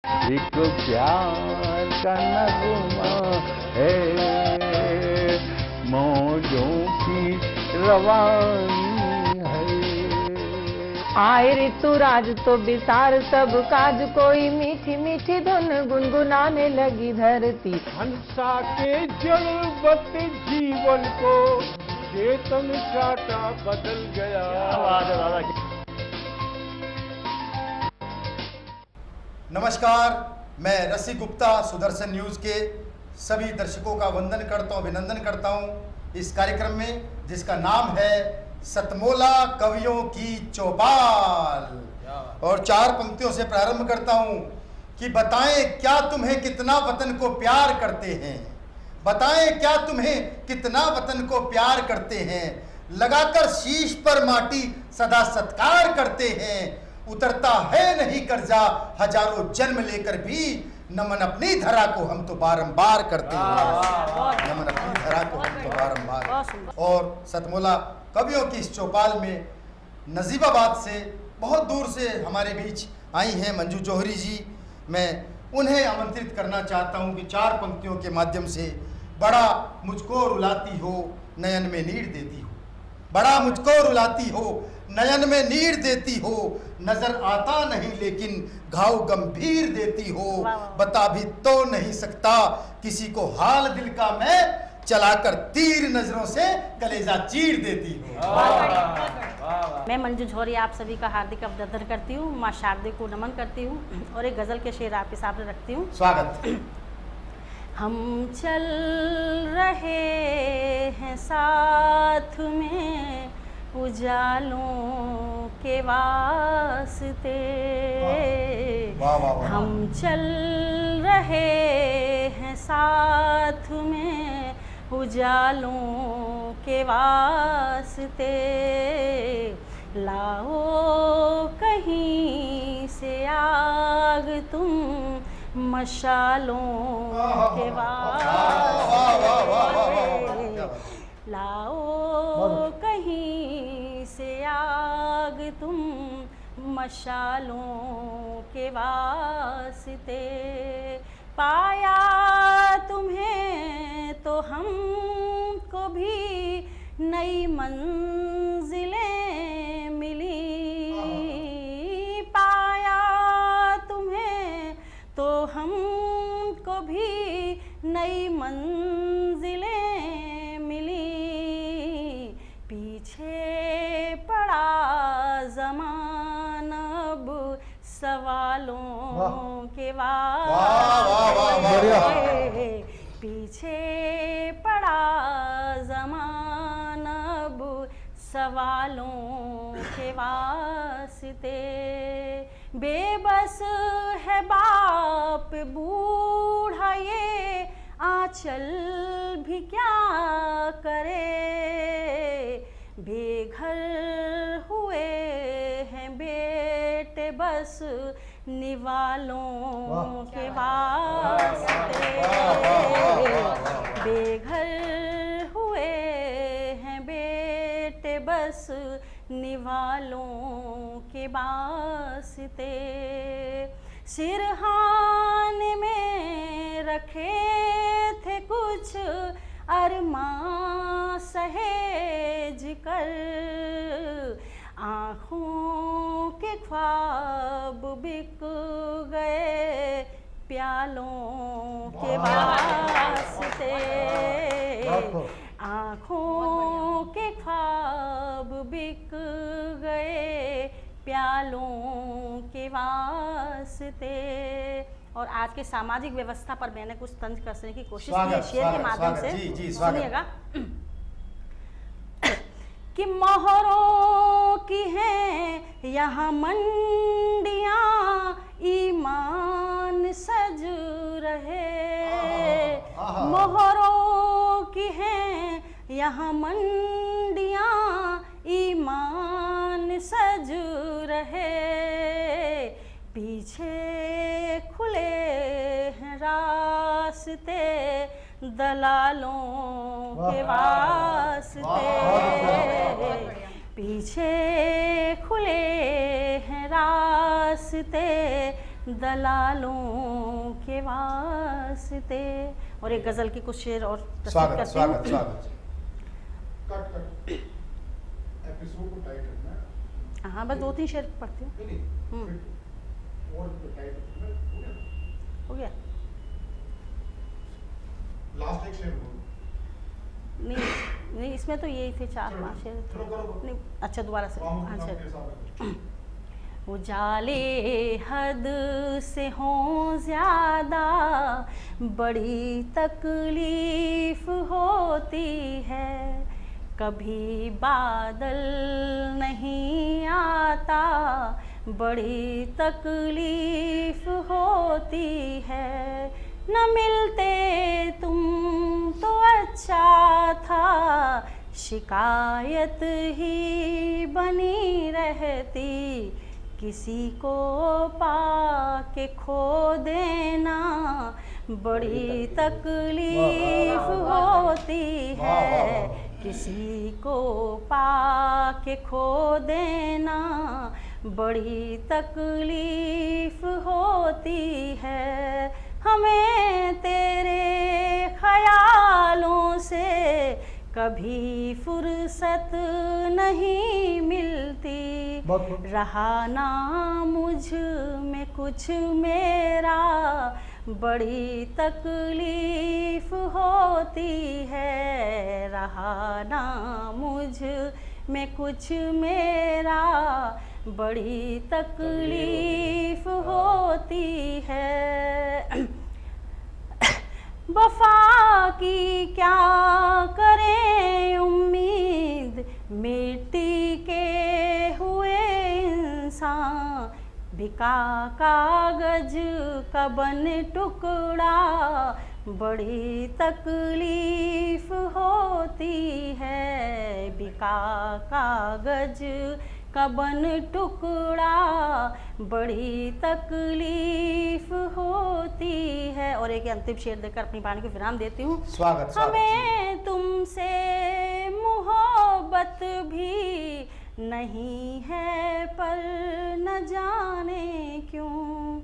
एक प्यार का नगमा है, मौजों की रवानी है। आए ऋतुराज तो बिसार सब काज, कोई मीठी मीठी धुन गुनगुनाने लगी धरती। हंसा के जड़वत जीवन को चेतन चाटा बदल गया। नमस्कार, मैं रसी गुप्ता सुदर्शन न्यूज़ के सभी दर्शकों का वंदन करता हूँ, अभिनंदन करता हूँ इस कार्यक्रम में जिसका नाम है सतमोला कवियों की चौपाल। और चार पंक्तियों से प्रारंभ करता हूँ कि बताएं क्या तुम्हें कितना वतन को प्यार करते हैं, बताएं क्या तुम्हें कितना वतन को प्यार करते हैं, लगाकर शीश पर माटी सदा सत्कार करते हैं, उतरता है नहीं कर्जा हजारों जन्म लेकर भी, नमन अपनी धरा को हम तो बारंबार करते हैं, नमन अपनी धरा को हम तो बारंबार। और सतमोला कवियों की इस चौपाल में नजीबाबाद से बहुत दूर से हमारे बीच आई हैं मंजू जौहरी जी। मैं उन्हें आमंत्रित करना चाहता हूं कि चार पंक्तियों के माध्यम से बड़ा मुझको रुलाती हो नयन में नीर देती हो, बड़ा मुझको रुलाती हो नयन में नीर देती हो, नजर आता नहीं लेकिन घाव गंभीर देती हो, बता भी तो नहीं सकता किसी को हाल दिल का मैं, चलाकर तीर नजरों से कलेजा चीर देती हो। मैं मंजू जौहरी आप सभी का हार्दिक अभिनंदन करती हूँ, माँ शारदे को नमन करती हूँ और एक गजल के शेर आपके सामने रखती हूँ। स्वागत। हम चल रहे हैं साथ में उजालों के वास्ते, हम चल रहे हैं साथ में उजालों के वास्ते, लाओ कहीं से आग तुम मशालों के वास्ते, लाओ कहीं से आग तुम मशालों के वास्ते, पाया तुम्हें तो हमको भी नई मंजिलें मिली, पाया तुम्हें तो हमको भी नई मंजिलें मिली, पीछे पड़ा ज़माना अब सवालों के वास्ते, पीछे पड़ा ज़माना अब सवालों के वास्ते, बेबस है बाप बूढ़ा ये आंचल भी क्या करे, बेघर हुए हैं बेटे बस निवालों के वास्ते, बेघर हुए हैं बेटे बस निवालों के वास्ते, सिरहाने में रखे थे कुछ अरमां सहेज कर, आँखों के ख्वाब बिक गए प्यालों के वास्ते, आँखों के ख्वाब बिक गए प्यालों के वास्ते। और आज के सामाजिक व्यवस्था पर मैंने कुछ तंज कसने की कोशिश की है शेर के माध्यम से, सुनिएगा। कि मोहरों की हैं यहाँ मंडियाँ, ईमान सज रहे, मोहरों की हैं यहाँ मंडियाँ, ईमान सज रहे, पीछे खुले हैं रास्ते दलालों के वास्ते, पीछे खुले हैं रास्ते दलालों के वास्ते। और एक गजल की कुछ शेर और प्रस्तुत स्वागत करती हूँ। स्वागत स्वागत। कट एपिसोड को टाइट रखना है। हाँ बस 2-3 शेर पढ़ती हूँ। नहीं और टाइट रखना है। हो गया? लास्ट एक शेर बोलो। नहीं इसमें तो यही थे 4-5 शेर थे। करो। नहीं अच्छा दोबारा से। हाँ के चलो। साथ उजाले हद से हों ज़्यादा बड़ी तकलीफ होती है। कभी बादल नहीं आता बड़ी तकलीफ होती है। न मिलते तुम तो अच्छा था शिकायत ही बनी रहती। किसी को पाके खो देना बड़ी तकलीफ होती है। किसी को पाके खो देना बड़ी तकलीफ होती है। हमें तेरे ख्यालों से कभी फुर्सत नहीं मिलती। रहा ना मुझ में कुछ मेरा बड़ी तकलीफ होती है। रहा ना मुझ में कुछ मेरा बड़ी तकलीफ होती है। वफा की क्या करें उम्मीद मिट्टी के हुए इंसान। बिका कागज का बन टुकड़ा बड़ी तकलीफ होती है। बिका कागज का बन टुकड़ा बड़ी तकलीफ होती है। और एक अंतिम शेर देकर अपनी वाणी को विराम देती हूँ। स्वागत स्वागत। हमें तुमसे मोहब्बत भी नहीं है पर न जाने क्यों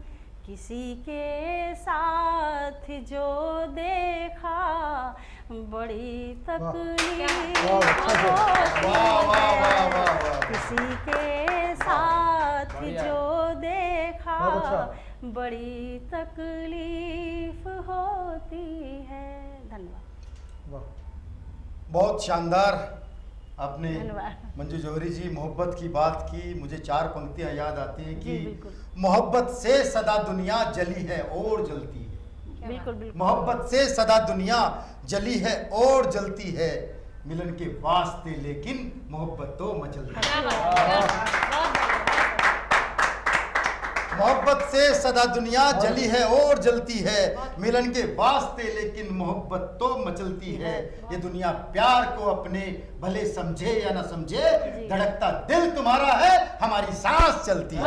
किसी के साथ जो देखा बड़ी तकलीफ होती है। किसी के साथ जो देखा बड़ी तकलीफ होती है। धन्यवाद। बहुत शानदार आपने धन्यवाद। मंजू जौहरी जी मोहब्बत की बात की। मुझे 4 पंक्तियां याद आती हैं जी, कि बिल्कुल। मोहब्बत से सदा दुनिया जली है और जलती है। बिल्कुल बिल्कुल। मोहब्बत से सदा दुनिया जली है और जलती है। मिलन के वास्ते लेकिन मोहब्बत तो मचलती है। मोहब्बत से सदा दुनिया जली है और जलती है। मिलन के वास्ते लेकिन मोहब्बत तो मचलती है। ये दुनिया प्यार को अपने भले समझे या ना समझे, धड़कता दिल तुम्हारा है, हमारी सांस चलती है।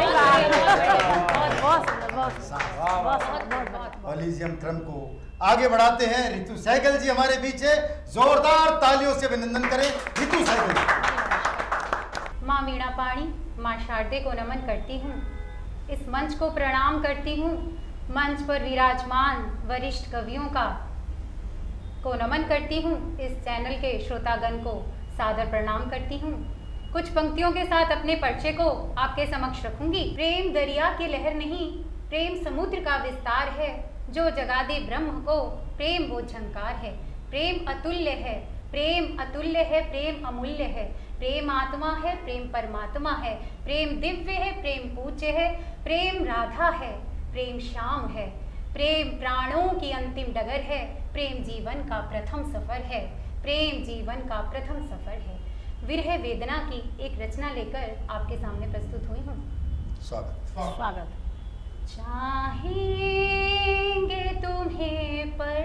ओलिजियम क्रम को आगे बढ़ाते हैं। रितु सहगल जी हमारे बीच है। जोरदार तालियों से अभिनंदन करें रितु सहगल जी। माँ वीणा पाणी, माँ शारदे को नमन करती हूँ। इस मंच को प्रणाम करती हूँ। मंच पर विराजमान वरिष्ठ कवियों को नमन करती हूँ। इस चैनल के श्रोतागण को सादर प्रणाम करती हूँ। कुछ पंक्तियों के साथ अपने परिचय को आपके समक्ष रखूंगी। प्रेम दरिया की लहर नहीं, प्रेम समुद्र का विस्तार है। जो जगा दे ब्रह्म को, प्रेम वो झंकार है। प्रेम अतुल्य है, प्रेम अतुल्य है, प्रेम अमूल्य है। प्रेम आत्मा है, प्रेम परमात्मा है। प्रेम दिव्य है, प्रेम पूज्य है। प्रेम राधा है, प्रेम श्याम है। प्रेम प्राणों की अंतिम डगर है। प्रेम जीवन का प्रथम सफर है। प्रेम जीवन का प्रथम सफर है। विरह वेदना की एक रचना लेकर आपके सामने प्रस्तुत हुई हूँ। स्वागत। चाहेंगे तुम्हें पर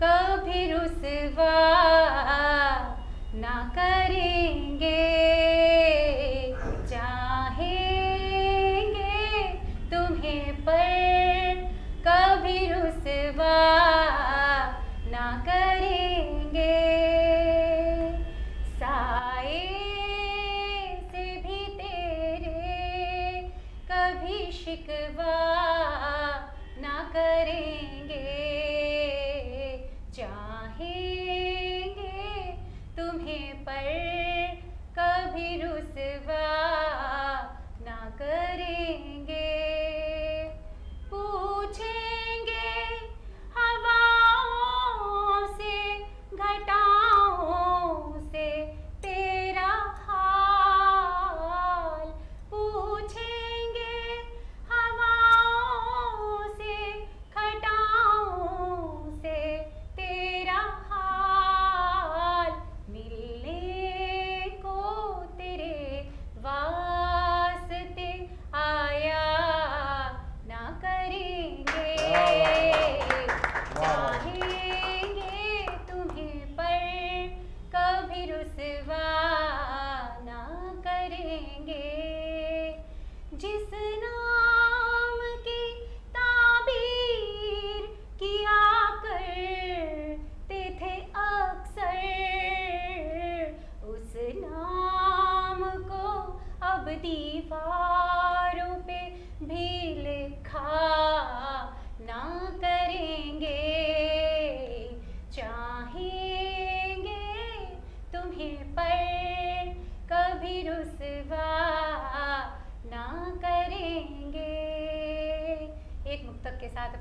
कभी रुसवा ना करेंगे। चाहेंगे तुम्हें पर कभी रुसवा ना करेंगे। साए से भी तेरे कभी शिकवा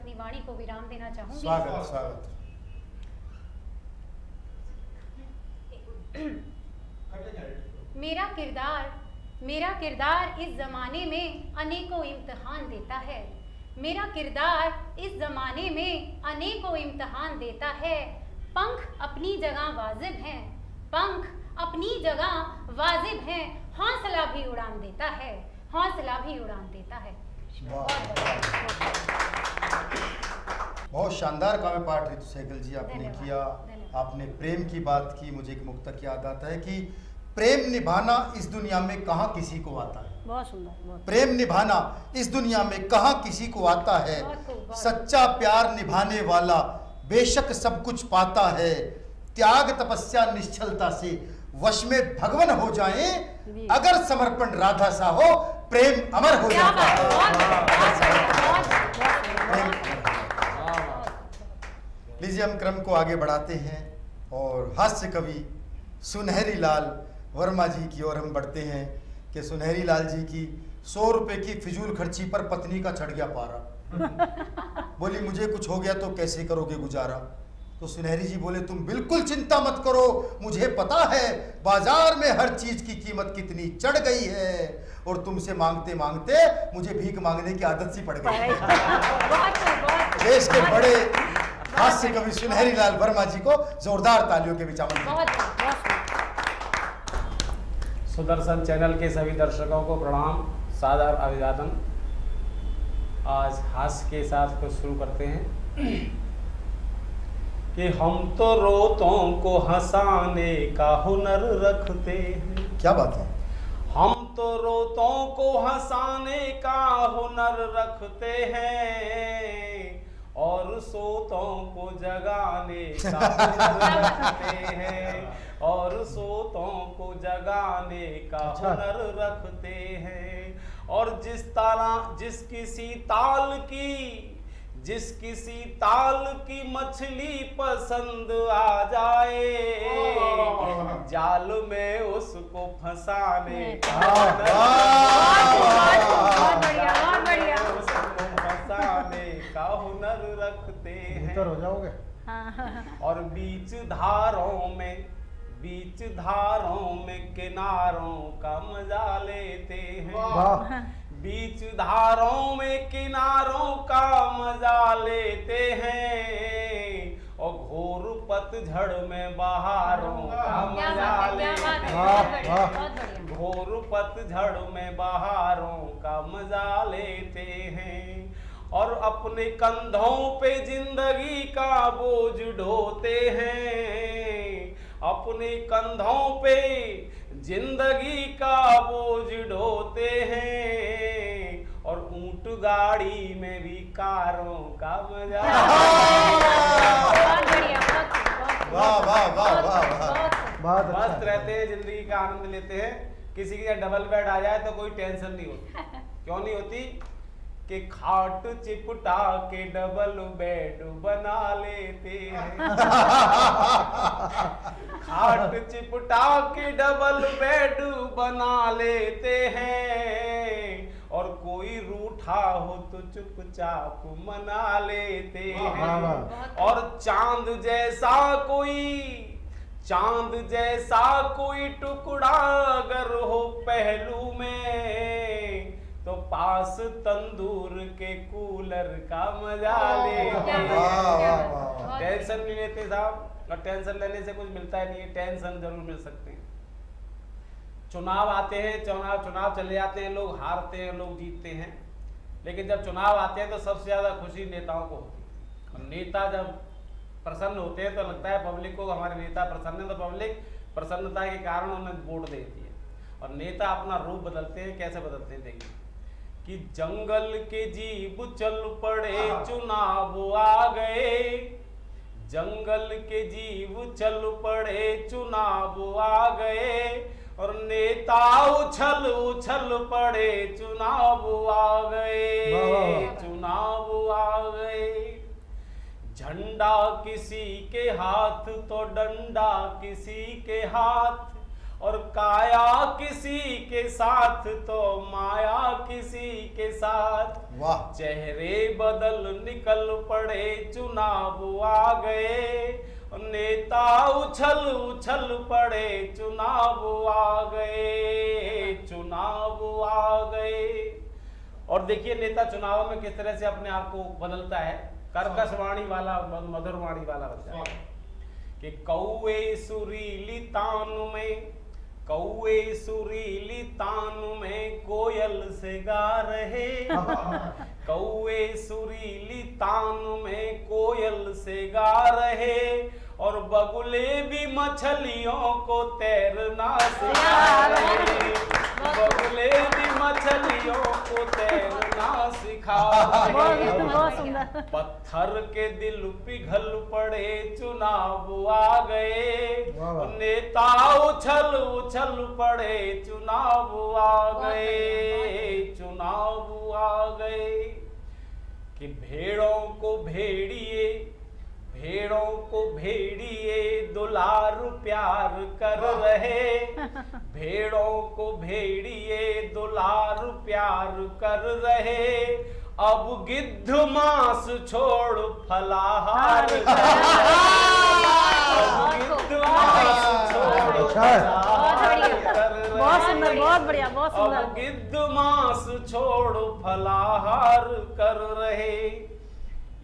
अपनी वाणी को विराम देना चाहूंगी। स्वागत स्वागत। मेरा किरदार इस जमाने में अनेकों इम्तिहान देता है। मेरा किरदार इस जमाने में अनेकों इम्तिहान देता है। पंख अपनी जगह वाजिब हैं, पंख अपनी जगह वाजिब हैं, हौसला भी उड़ान देता है, हौसला भी उड़ान देता है। बहुत शानदार काव्य पाठ ऋतु सहगल जी आपने धन्यवाद, किया। धन्यवाद। आपने प्रेम की बात की। मुझे एक मुक्तक याद आता है कि प्रेम निभाना इस दुनिया में कहाँ किसी को आता है। बहुत सुंदर, बहुत प्रेम निभाना इस दुनिया में कहाँ किसी को आता है। बहुत खूब, बहुत सच्चा प्यार निभाने वाला बेशक सब कुछ पाता है। त्याग तपस्या निश्चलता से वश में भगवन हो जाए। अगर समर्पण राधा सा हो प्रेम अमर हो क्या जाता बात, है। बहुत बढ़िया, बहुत लीजिए हम क्रम को आगे बढ़ाते हैं और हास्य कवि सुनहरी लाल वर्मा जी की ओर हम बढ़ते हैं कि सुनहरी लाल जी की 100 रुपए की फिजूल खर्ची पर पत्नी का चढ़ गया पारा। बोली मुझे कुछ हो गया तो कैसे करोगे गुजारा। तो सुनहरी जी बोले तुम बिल्कुल चिंता मत करो, मुझे पता है बाजार में हर चीज की कीमत कितनी चढ़ गई है और तुमसे मांगते मांगते मुझे भीख मांगने की आदत सी पड़ गई। देश के बड़े हास्य कवि सुनहरी लाल वर्मा जी को जोरदार तालियों के बीच आमंत्रित। सुदर्शन चैनल के सभी दर्शकों को प्रणाम, सादर अभिवादन। आज हास्य के साथ कुछ शुरू करते हैं कि हम तो रोतों को हंसाने का हुनर रखते हैं। क्या बात है। हम तो रोतों को हंसाने का हुनर रखते हैं और सोतों को जगाने का हुनर रखते हैं और सोतों को जगाने का हुनर रखते हैं। और जिस किसी ताल की मछली पसंद आ जाए जाल में उसको फंसाने का उसको फंसाने का हुनर रखते हैं। हो जाओगे। और बीच धारों में किनारों का मजा लेते हैं। बीच धारों में किनारों का मजा लेते हैं और घोर पतझड़ में बहारों का मजा लेते हैं। घोर पतझड़ में बहारों का मजा लेते हैं और अपने कंधों पे जिंदगी का बोझ ढोते हैं। अपने कंधों पे जिंदगी का बोझ ढोते हैं और ऊंट गाड़ी में भी कारों का मजा। वाह वाह वाह वाह। मस्त रहते हैं, जिंदगी का आनंद लेते हैं। किसी के डबल बेड आ जाए तो कोई टेंशन नहीं होती। क्यों नहीं होती कि खाट चिपटा के डबल बेड बना लेते हैं। खाट चिपटा के डबल बेड बना लेते हैं और कोई रूठा हो तो चुपचाप मना लेते हैं। और चांद जैसा कोई टुकड़ा अगर हो पहलू में तो पास तंदूर के कूलर का मजा लेते हैं। टेंशन नहीं लेते साहब, और टेंशन लेने से कुछ मिलता ही नहीं है। टेंशन जरूर मिल सकते हैं। चुनाव आते हैं, चुनाव चले जाते हैं, लोग हारते हैं, लोग जीतते हैं। लेकिन जब चुनाव आते हैं तो सबसे ज्यादा खुशी नेताओं को होती है। और नेता जब प्रसन्न होते हैं तो लगता है पब्लिक को हमारे नेता प्रसन्न है, तो पब्लिक प्रसन्नता के कारण उन्हें वोट देती है। और नेता अपना रूप बदलते हैं। कैसे बदलते हैं देखिए कि जंगल के जीव चल पड़े चुनाव आ गए। जंगल के जीव चल पड़े चुनाव आ गए और नेता उछल पड़े चुनाव आ गए। चुनाव आ गए। झंडा किसी के हाथ तो डंडा किसी के हाथ और काया किसी के साथ तो माया किसी के साथ। वाह। चेहरे बदल निकल पड़े चुनाव आ गए, नेता उछल उछल पड़े चुनाव आ गए, चुनाव आ गए। और देखिए नेता चुनाव में किस तरह से अपने आप को बदलता है, कर्कश वाणी वाला मधुर वाणी वाला बनता है कि कौए सुरीली तान में, कौए सुरीली तान में कोयल से गा रहे, कौए सुरीली तान में कोयल से गा रहे, और बगुले भी मछलियों को तैरना सिखा रहे, बगुले भी मछलियों को तैरना सिखा रहे। पत्थर के दिल पिघल पड़े चुनाव आ गए, नेता उछल उछल पड़े चुनाव आ गए, चुनाव आ गए। कि भेड़ों को भेड़िए, भेड़ों को भेड़िए दुलार प्यार कर रहे, भेड़ों को भेड़िए दुलार प्यार कर रहे, अब गिद्ध मांस छोड़ फलाहार कर रहे, अब गिद्ध मांस छोड़ फलाहार कर रहे, बहुत सुंदर, बहुत बढ़िया, बहुत सुंदर। अब गिद्ध मांस छोड़ फलाहार कर रहे,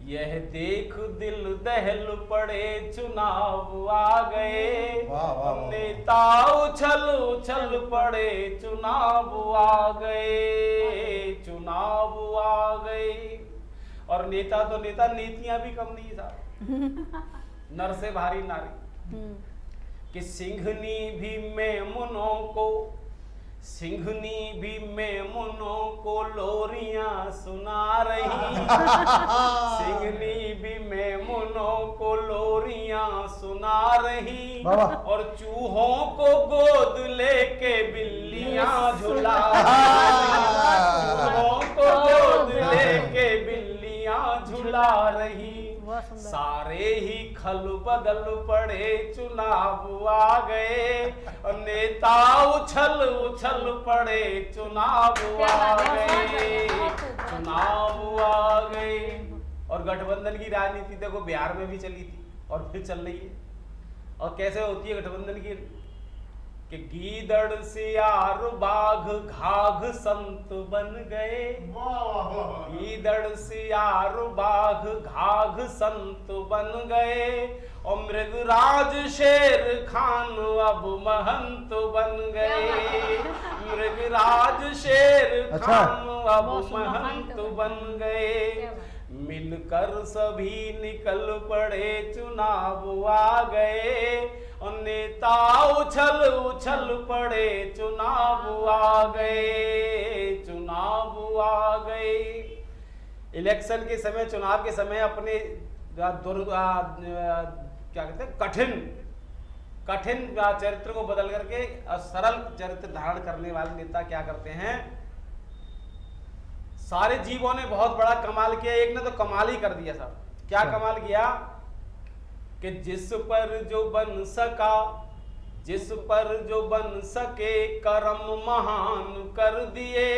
यह देख दिल दहल पड़े चुनाव आ गए, नेता उछल उछल पड़े चुनाव आ गए, चुनाव आ गए। और नेता तो नेता, नीतियां भी कम नहीं साहब, नर से भारी नारी। कि सिंघनी भी मेमुनों को, सिंघनी भी मेमुनों को लोरियां सुना रही, सिंघनी भी मेमुनों को लोरियां सुना रही, और चूहों को गोद लेके बिल्लियां झुला रही, चूहों को गोद लेके बिल्लियां झुला रही। सारे ही खल बदल पड़े चुनाव आ गए, नेता उछल उछल पड़े चुनाव आ गए, चुनाव आ गए। और गठबंधन की राजनीति देखो बिहार में भी चली थी और फिर चल रही है। और कैसे होती है गठबंधन की? कि गीदड़ सियार बाघ घाघ संत बन गए, गीदड़ सियार बाघ घाघ संत बन गए, और मृगराज शेर खान अब महंत बन गए, मृगराज शेर खान अब महंत बन गए। मिलकर सभी निकल पड़े चुनाव आ गए, और नेता उछल उछल पड़े चुनाव आ गए, चुनाव आ गए। इलेक्शन के समय, चुनाव के समय अपने क्या कहते हैं, कठिन चरित्र को बदल करके सरल चरित्र धारण करने वाले नेता क्या करते हैं? सारे जीवों ने बहुत बड़ा कमाल किया, एक ने तो कमाल ही कर दिया साहब। क्या कमाल किया? कि जिस पर जो बन सका, जिस पर जो बन सके करम महान कर दिए,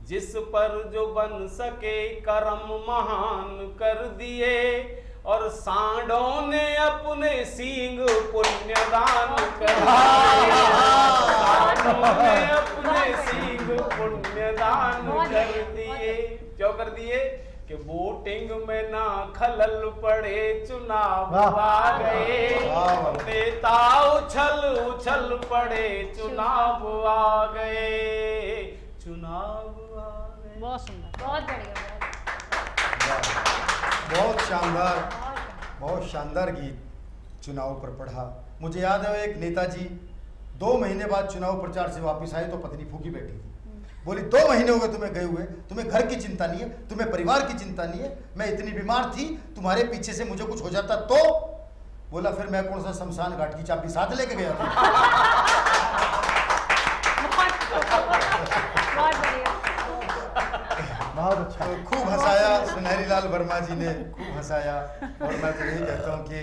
जिस पर जो बन सके करम महान कर दिए, और सांडों ने अपने सींग पुण्यदान कर दिए, सांडों ने अपने सींग पुण्यदान कर दिए। क्यों कर दिए? कि वोटिंग में ना खलल पड़े चुनाव आ गए, नेता उछल उछल पड़े चुनाव आ गए, चुनाव आ गए। बहुत सुंदर, बहुत बढ़िया, बहुत शानदार, बहुत शानदार गीत चुनाव पर पढ़ा। मुझे याद है एक नेताजी 2 महीने बाद चुनाव प्रचार से वापस आए तो पत्नी फूकी बैठी थी। बोली 2 महीने हो गए तुम्हें गए हुए, तुम्हें घर की चिंता नहीं है, तुम्हें परिवार की चिंता नहीं है, मैं इतनी बीमार थी, तुम्हारे पीछे से मुझे कुछ हो जाता तो? बोला फिर मैं कौन सा शमशान घाट की चाबी साथ लेके गया था। बहुत बढ़िया, बहुत अच्छा। तो खूब हंसाया सुनहरी लाल वर्मा जी ने, खूब हंसाया। और मैं तो यही कहता हूँ कि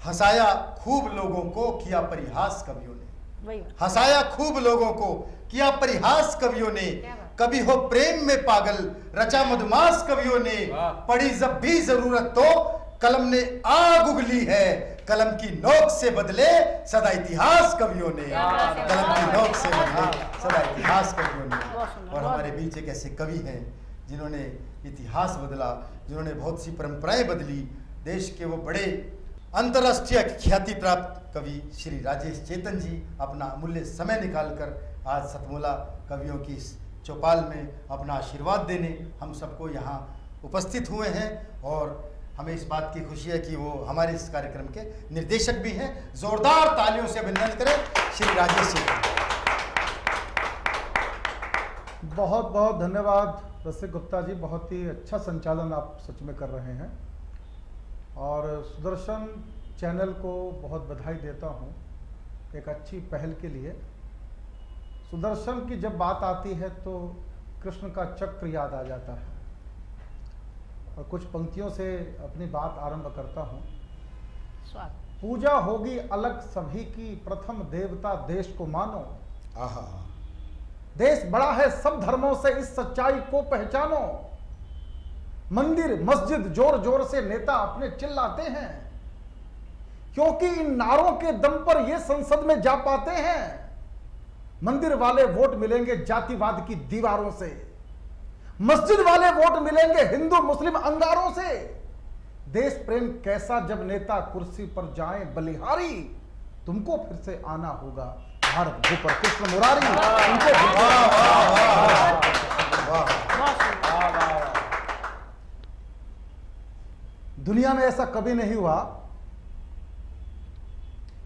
हंसाया खूब लोगों को, किया परिहास कवियों ने। वही हंसाया खूब लोगों को, किया परिहास कवियों ने, कभी हो प्रेम में पागल, रचा मधुमास कवियों ने, पड़ी जब भी जरूरत तो कलम ने आग उगली है, कलम की नोक से बदले सदा इतिहास कवियों ने, कलम की नोक से बदले सदा इतिहास कवियों ने। और हमारे बीच एक ऐसे कवि हैं जिन्होंने इतिहास बदला, जिन्होंने बहुत सी परंपराएं बदली, देश के वो बड़े अंतर्राष्ट्रीय ख्याति प्राप्त कवि श्री राजेश चेतन जी अपना अमूल्य समय निकालकर आज सतमोला कवियों की इस चौपाल में अपना आशीर्वाद देने हम सबको यहाँ उपस्थित हुए हैं। और हमें इस बात की खुशी है कि वो हमारे इस कार्यक्रम के निर्देशक भी हैं। जोरदार तालियों से अभिनंदन करें श्री राजेश चेतन। बहुत बहुत धन्यवाद रसिक गुप्ता जी, बहुत ही अच्छा संचालन आप सच में कर रहे हैं। और सुदर्शन चैनल को बहुत बधाई देता हूं एक अच्छी पहल के लिए। सुदर्शन की जब बात आती है तो कृष्ण का चक्र याद आ जाता है। और कुछ पंक्तियों से अपनी बात आरंभ करता हूं। पूजा होगी अलग सभी की, प्रथम देवता देश को मानो। देश बड़ा है सब धर्मों से, इस सच्चाई को पहचानो। मंदिर मस्जिद जोर जोर से नेता अपने चिल्लाते हैं, क्योंकि इन नारों के दम पर ये संसद में जा पाते हैं। मंदिर वाले वोट मिलेंगे जातिवाद की दीवारों से, मस्जिद वाले वोट मिलेंगे हिंदू मुस्लिम अंगारों से। देश प्रेम कैसा जब नेता कुर्सी पर जाएं बलिहारी, तुमको फिर से आना होगा भारत भू पर कृष्ण मुरारी। दुनिया में ऐसा कभी नहीं हुआ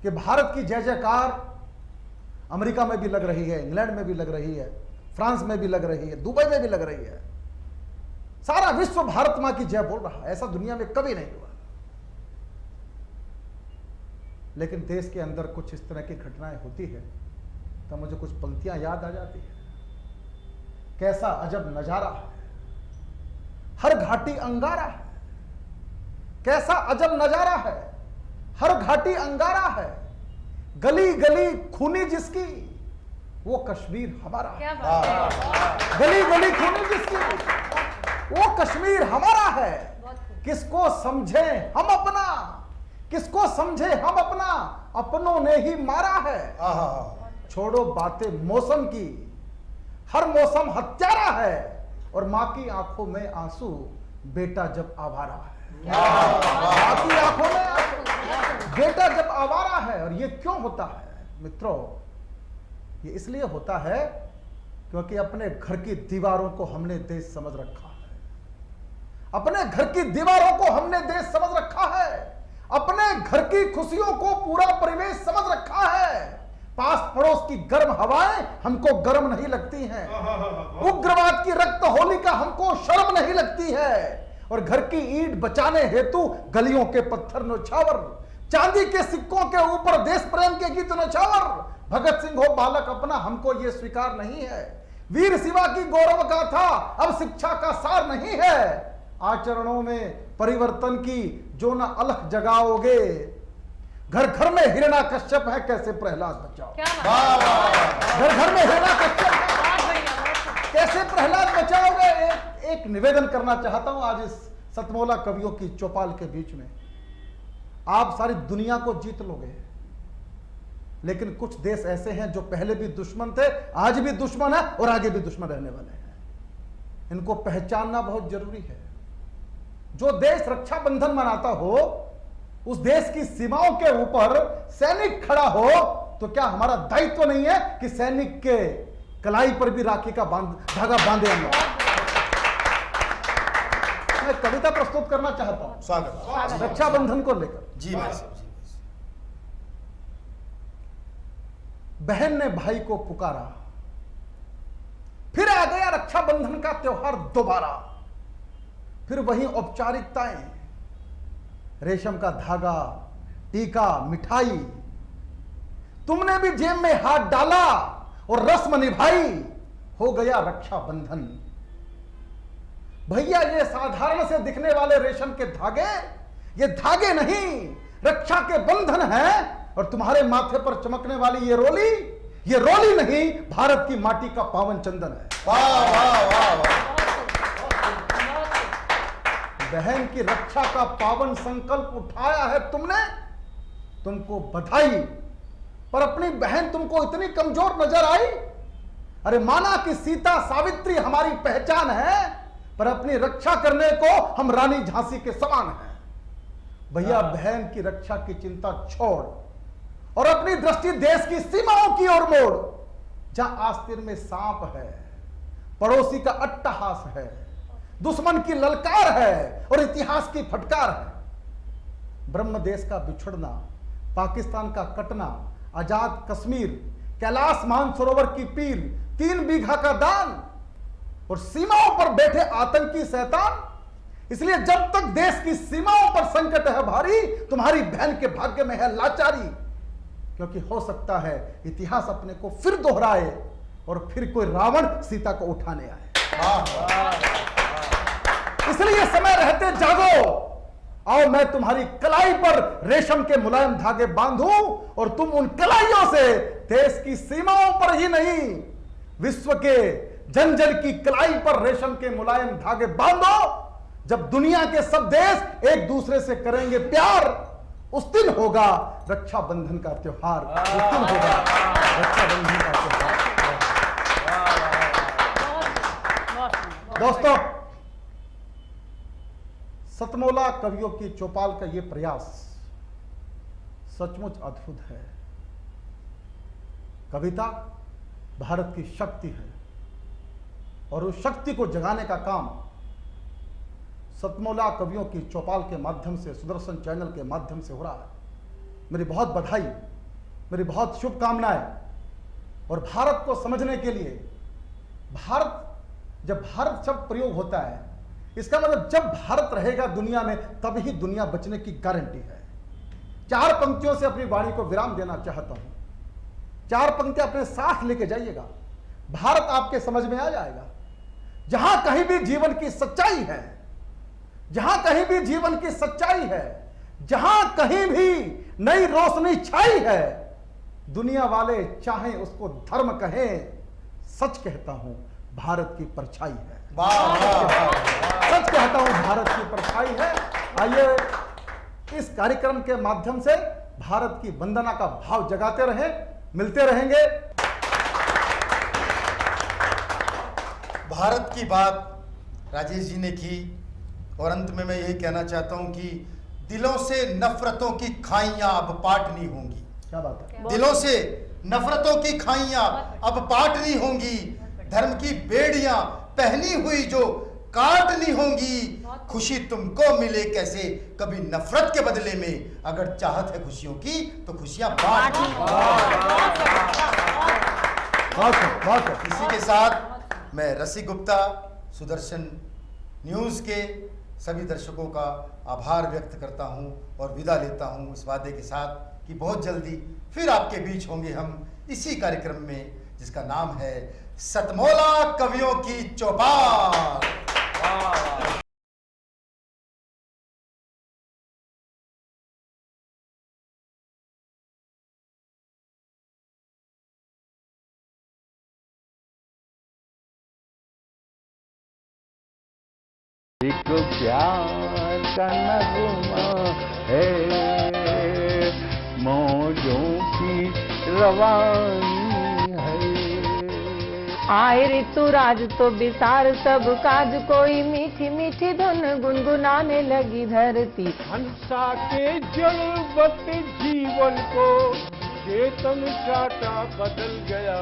कि भारत की जय जयकार अमेरिका में भी लग रही है, इंग्लैंड में भी लग रही है, फ्रांस में भी लग रही है, दुबई में भी लग रही है। सारा विश्व भारत मां की जय बोल रहा है। ऐसा दुनिया में कभी नहीं हुआ। लेकिन देश के अंदर कुछ इस तरह की घटनाएं होती है तो मुझे कुछ पंक्तियां याद आ जाती है। कैसा अजब नजारा है, हर घाटी अंगारा है। कैसा अजब नजारा है, हर घाटी अंगारा है। गली गली खूनी जिसकी, वो कश्मीर हमारा है। गली गली खूनी जिसकी, वो कश्मीर हमारा है। किसको समझे हम अपना, किसको समझे हम अपना, अपनों ने ही मारा है। छोड़ो बातें मौसम की, हर मौसम हत्यारा है। और मां की आंखों में आंसू, बेटा जब आवारा है। मां की आंखों में आंसू, बेटा जब आवारा है। और ये क्यों होता है मित्रों? ये इसलिए होता है क्योंकि अपने घर की दीवारों को हमने देश समझ रखा है। अपने घर की दीवारों को हमने देश समझ रखा है। अपने घर की खुशियों को पूरा परिवेश समझ रखा है। पास पड़ोस की गर्म हवाएं हमको गर्म नहीं लगती हैं। उग्रवाद की रक्त होलिका हमको शर्म नहीं लगती है। और घर की ईंट बचाने हेतु गलियों के पत्थर नौछावर, चांदी के सिक्कों के ऊपर देश प्रेम के गीत नौछावर। भगत सिंह हो बालक अपना, हमको यह स्वीकार नहीं है। वीर शिवा की गौरव गाथा अब शिक्षा का सार नहीं है। आचरणों में परिवर्तन की जो न अलख जगाओगे, घर घर में हिरणा कश्यप है, कैसे प्रहलाद बचाओ। घर घर में हिरणा कश्यप है, कैसे प्रहलाद बचाओगे। एक निवेदन करना चाहता हूं आज इस सतमोला कवियों की चौपाल के बीच में। आप सारी दुनिया को जीत लोगे, लेकिन कुछ देश ऐसे हैं जो पहले भी दुश्मन थे, आज भी दुश्मन है और आगे भी दुश्मन रहने वाले हैं। इनको पहचानना बहुत जरूरी है। जो देश रक्षाबंधन मनाता हो, उस देश की सीमाओं के ऊपर सैनिक खड़ा हो, तो क्या हमारा दायित्व नहीं है कि सैनिक के कलाई पर भी राखी का धागा बांधे हम? मैं कविता प्रस्तुत करना चाहता हूं स्वागत रक्षाबंधन को लेकर। जी भाई साहब, जी। बहन ने भाई को पुकारा, फिर आ गया रक्षाबंधन का त्योहार दोबारा। फिर वही औपचारिकताएं, रेशम का धागा, टीका, मिठाई। तुमने भी जेब में हाथ डाला और रस्म निभाई, हो गया रक्षाबंधन। भैया ये साधारण से दिखने वाले रेशम के धागे, ये धागे नहीं, रक्षा के बंधन हैं। और तुम्हारे माथे पर चमकने वाली ये रोली नहीं, भारत की माटी का पावन चंदन है। वाह वाह वाह वाह। बहन की रक्षा का पावन संकल्प उठाया है तुमने, तुमको बधाई। पर अपनी बहन तुमको इतनी कमजोर नजर आई। अरे माना कि सीता सावित्री हमारी पहचान है, पर अपनी रक्षा करने को हम रानी झांसी के समान हैं। भैया बहन की रक्षा की चिंता छोड़ और अपनी दृष्टि देश की सीमाओं की ओर मोड़। जहां आस्तीन में सांप है, पड़ोसी का अट्टहास है, दुश्मन की ललकार है और इतिहास की फटकार है। ब्रह्म देश का बिछड़ना, पाकिस्तान का कटना, आजाद कश्मीर, कैलाश मानसरोवर की पीर, 3 बीघा का दान और सीमाओं पर बैठे आतंकी शैतान। इसलिए जब तक देश की सीमाओं पर संकट है भारी, तुम्हारी बहन के भाग्य में है लाचारी। क्योंकि हो सकता है इतिहास अपने को फिर दोहराए और फिर कोई रावण सीता को उठाने आए। इसलिए समय रहते जागो, आओ मैं तुम्हारी कलाई पर रेशम के मुलायम धागे बांधूं और तुम उन कलाइयों से देश की सीमाओं पर ही नहीं, विश्व के जन जन की कलाई पर रेशम के मुलायम धागे बांधो। जब दुनिया के सब देश एक दूसरे से करेंगे प्यार, उस दिन होगा रक्षाबंधन का त्योहार। उस दिन होगा रक्षाबंधन का त्योहार। दोस्तों, सतमोला कवियों की चौपाल का यह प्रयास सचमुच अद्भुत है। कविता भारत की शक्ति है और उस शक्ति को जगाने का काम सतमोला कवियों की चौपाल के माध्यम से, सुदर्शन चैनल के माध्यम से हो रहा है। मेरी बहुत बधाई, मेरी बहुत शुभकामनाएं। और भारत को समझने के लिए, जब भारत शब्द प्रयोग होता है, इसका मतलब जब भारत रहेगा दुनिया में, तब ही दुनिया बचने की गारंटी है। 4 पंक्तियों से अपनी वाणी को विराम देना चाहता हूं। 4 पंक्तियां अपने साथ लेके जाइएगा, भारत आपके समझ में आ जाएगा। जहां कहीं भी जीवन की सच्चाई है, जहां कहीं भी जीवन की सच्चाई है, जहां कहीं भी नई रोशनी छाई है, दुनिया वाले चाहे उसको धर्म कहें, सच कहता हूं भारत की परछाई है। सच कहता हूं भारत की परछाई है। आइए इस कार्यक्रम के माध्यम से भारत की वंदना का भाव जगाते रहें, मिलते रहेंगे। भारत की बात राजेश जी ने की और अंत में मैं यही कहना चाहता हूं कि दिलों से नफरतों की खाइयां अब पाटनी होंगी। क्या बात है। दिलों से नफरतों की खाइयां अब पाटनी होंगी, धर्म की बेड़ियां पहनी हुई जो काटनी होंगी। खुशी तुमको मिले कैसे कभी नफरत के बदले में, अगर चाहत है खुशियों की तो खुशियां बांटनी। इसी के साथ मैं रसिक गुप्ता, सुदर्शन न्यूज़ के सभी दर्शकों का आभार व्यक्त करता हूं और विदा लेता हूं इस वादे के साथ कि बहुत जल्दी फिर आपके बीच होंगे हम इसी कार्यक्रम में, जिसका नाम है सतमोला कवियों की चौपाल। एक प्यार का नगमा है, मौजों की रवानी है। आए ऋतुराज तो बिसार सब काज, कोई मीठी मीठी धुन गुनगुनाने लगी धरती। हंसा के जड़वत जीवन को चेतन चाटा बदल गया।